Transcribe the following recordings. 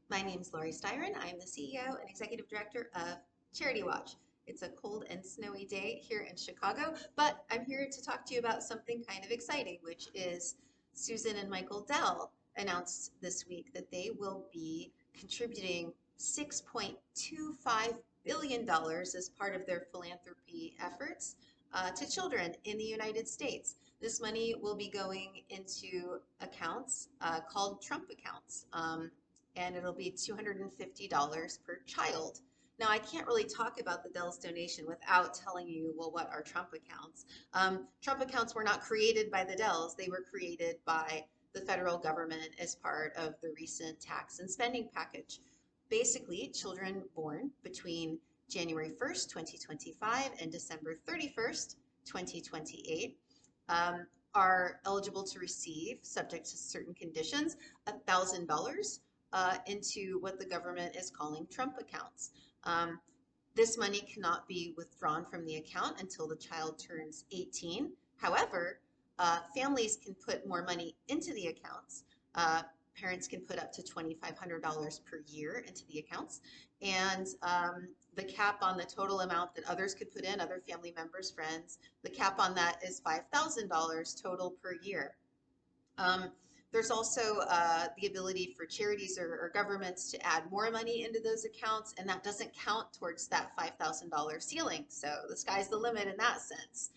My name is Lori Styron. I am the CEO and Executive Director of Charity Watch. It's a cold and snowy day here in Chicago, but I'm here to talk to you about something kind of exciting, which is Susan and Michael Dell announced this week that they will be contributing $6.25 billion as part of their philanthropy efforts to children in the United States. This money will be going into accounts called Trump accounts. And it'll be $250 per child. Now, I can't really talk about the Dell's donation without telling you, well, what are Trump accounts? Trump accounts were not created by the Dells, they were created by the federal government as part of the recent tax and spending package. Basically, children born between January 1st, 2025 and December 31st, 2028 are eligible to receive, subject to certain conditions, $1,000 into what the government is calling Trump accounts. This money cannot be withdrawn from the account until the child turns 18. However, families can put more money into the accounts. Parents can put up to $2,500 per year into the accounts. And the cap on the total amount that others could put in, other family members, friends, the cap on that is $5,000 total per year. There's also the ability for charities or governments to add more money into those accounts, and that doesn't count towards that $5,000 ceiling. So the sky's the limit in that sense.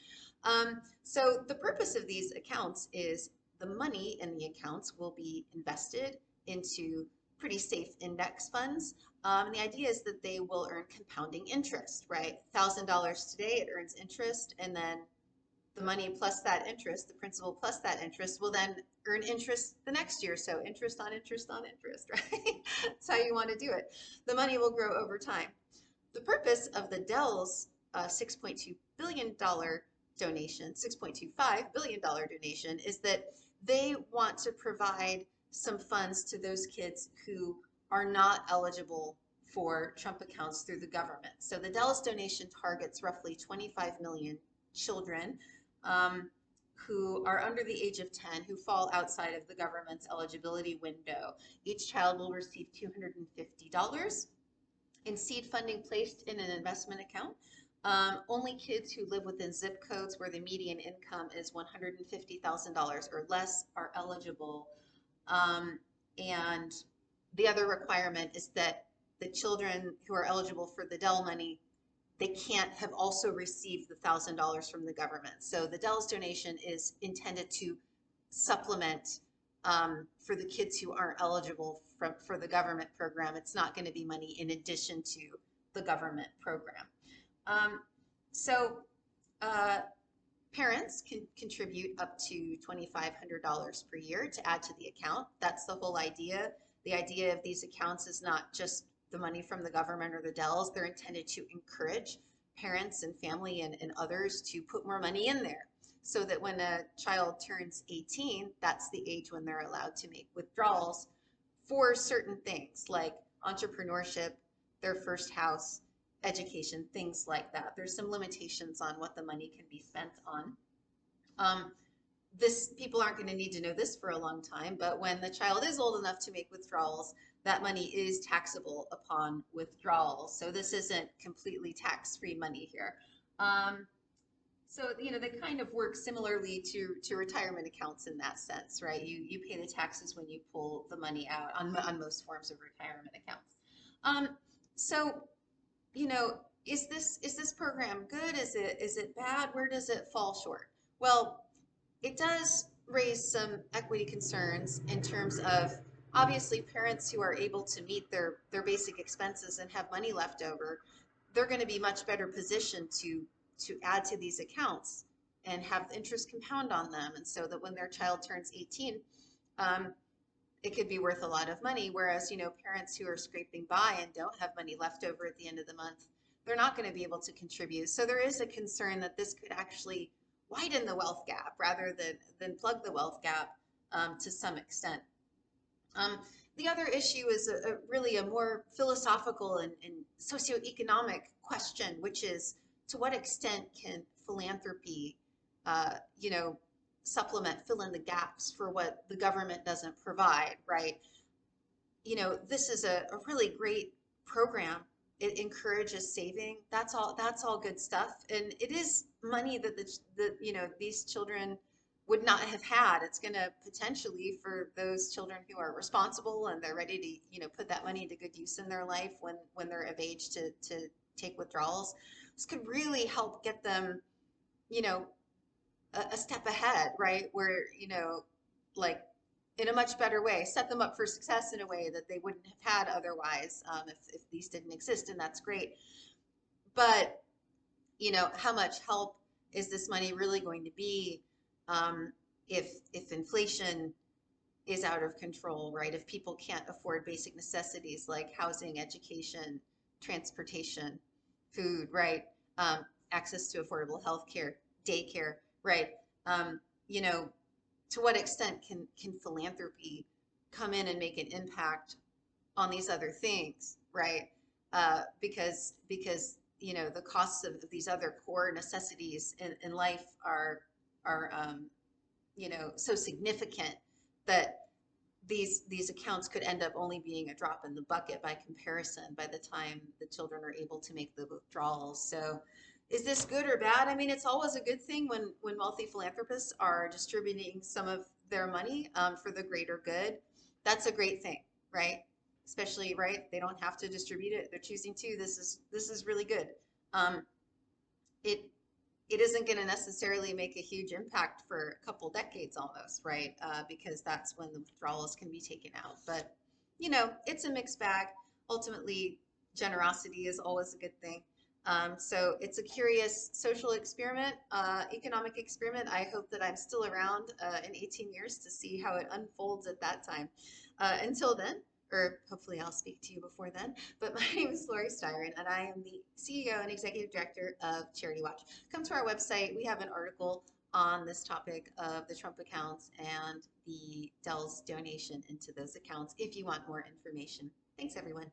So the purpose of these accounts is the money in the accounts will be invested into pretty safe index funds. And the idea is that they will earn compounding interest, right? $1,000 today, it earns interest, and then the money plus that interest, the principal plus that interest, will then earn interest the next year. So interest on interest on interest, right? That's how you want to do it. The money will grow over time. The purpose of the Dell's $6.2 billion donation, $6.25 billion donation, is that they want to provide some funds to those kids who are not eligible for Trump accounts through the government. So the Dell's donation targets roughly 25 million children who are under the age of 10 who fall outside of the government's eligibility window. Each child will receive $250 in seed funding placed in an investment account. Only kids who live within zip codes where the median income is $150,000 or less are eligible. And the other requirement is that the children who are eligible for the Dell money, they can't have also received the $1,000 from the government. So the Dell's donation is intended to supplement for the kids who aren't eligible for the government program. It's not going to be money in addition to the government program. So parents can contribute up to $2,500 per year to add to the account. That's the whole idea. The idea of these accounts is not just the money from the government or the Dells. They're intended to encourage parents and family and others to put more money in there so that when a child turns 18, that's the age when they're allowed to make withdrawals for certain things like entrepreneurship, their first house, education, things like that. There's some limitations on what the money can be spent on. People aren't going to need to know this for a long time, but when the child is old enough to make withdrawals, that money is taxable upon withdrawal. So this isn't completely tax-free money here. So, they kind of work similarly to retirement accounts in that sense, right? You pay the taxes when you pull the money out on most forms of retirement accounts. So, is this program good? Is it bad? Where does it fall short? Well, it does raise some equity concerns in terms of obviously parents who are able to meet their basic expenses and have money left over, they're going to be much better positioned to add to these accounts and have interest compound on them. And so that when their child turns 18, it could be worth a lot of money. Whereas, parents who are scraping by and don't have money left over at the end of the month, they're not going to be able to contribute. So there is a concern that this could actually widen the wealth gap rather than plug the wealth gap to some extent. The other issue is really a more philosophical and socioeconomic question, which is to what extent can philanthropy, supplement, fill in the gaps for what the government doesn't provide, right? this is a really great program. It encourages saving. That's all good stuff. And it is money that these children would not have had. It's going to potentially, for those children who are responsible and they're ready to, put that money to good use in their life when they're of age to take withdrawals. This could really help get them, you know, a step ahead, right? Where, like in a much better way, set them up for success in a way that they wouldn't have had otherwise, if these didn't exist, and that's great. But, how much help is this money really going to be, um, if inflation is out of control, right? If people can't afford basic necessities like housing, education, transportation, food, right? Access to affordable health care, daycare, right? Um, you know, to what extent can philanthropy come in and make an impact on these other things, right? Because the costs of these other core necessities in life are so significant that these accounts could end up only being a drop in the bucket by comparison by the time the children are able to make the withdrawals. So is this good or bad? I mean, it's always a good thing when wealthy philanthropists are distributing some of their money, for the greater good. That's a great thing, right? Especially, right? They don't have to distribute it. They're choosing to. This is really good. Um, it it isn't going to necessarily make a huge impact for a couple decades almost, right? Because that's when the withdrawals can be taken out. But, it's a mixed bag. Ultimately, generosity is always a good thing. So it's a curious social experiment, economic experiment. I hope that I'm still around in 18 years to see how it unfolds at that time. Until then, or hopefully I'll speak to you before then. But my name is Lori Styron, and I am the CEO and Executive Director of Charity Watch. Come to our website. We have an article on this topic of the Trump accounts and the Dell's donation into those accounts if you want more information. Thanks, everyone.